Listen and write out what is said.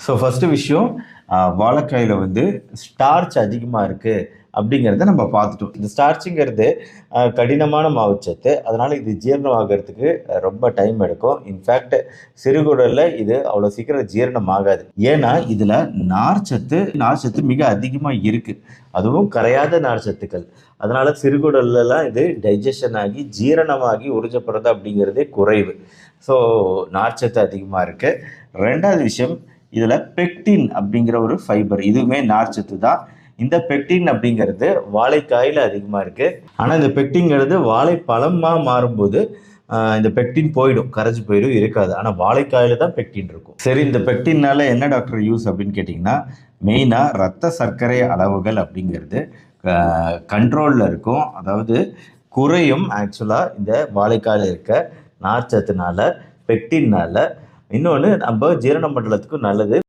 So first விஷயம், வாழைக்காயில் வந்து starch அதிகமாக இருக்குது அப்படிங்கிறத நம்ம பார்த்துட்டோம். இந்த ஸ்டார்ச்சுங்கிறது கடினமான மாவுச்சத்து, அதனால் இது ஜீரணம் ஆகிறதுக்கு ரொம்ப டைம் எடுக்கும். இன்ஃபேக்ட் சிறுகுடலில் இது அவ்வளோ சீக்கிரம் ஜீரணம் ஆகாது. ஏன்னா இதில் நார்ச்சத்து மிக அதிகமாக இருக்குது, அதுவும் கரையாத நார்ச்சத்துக்கள். அதனால் சிறுகுடல்லாம் இது டைஜஷன் ஆகி ஜீரணமாகி உறிஞ்சப்படுறது அப்படிங்கிறதே குறைவு. ஸோ நார்ச்சத்து அதிகமாக இருக்குது. ரெண்டாவது விஷயம், இதில் பெக்டின் அப்படிங்கிற ஒரு ஃபைபர், இதுவுமே நார்ச்சத்து தான். இந்த பெக்டின் அப்படிங்கிறது வாழைக்காயில் அதிகமாக இருக்குது. ஆனால் இந்த பெக்டின்ங்கிறது வாழைப்பழமாக மாறும்போது இந்த பெக்டின் போயிடும், கரைச்சி போயிடும், இருக்காது. ஆனால் வாழைக்காயில் தான் பெக்டின் இருக்கும். சரி, இந்த பெக்டின்னால என்ன டாக்டர் யூஸ் அப்படின்னு கேட்டிங்கன்னா, மெயினாக ரத்த சர்க்கரை அளவுகள் அப்படிங்கிறது கண்ட்ரோலில் இருக்கும். அதாவது குறையும் ஆக்சுவலாக இந்த வாழைக்காயில் இருக்க நார்ச்சத்துனால, பெக்டின்னால. இன்னொன்று நம்ம ஜீரண மண்டலத்துக்கும் நல்லது.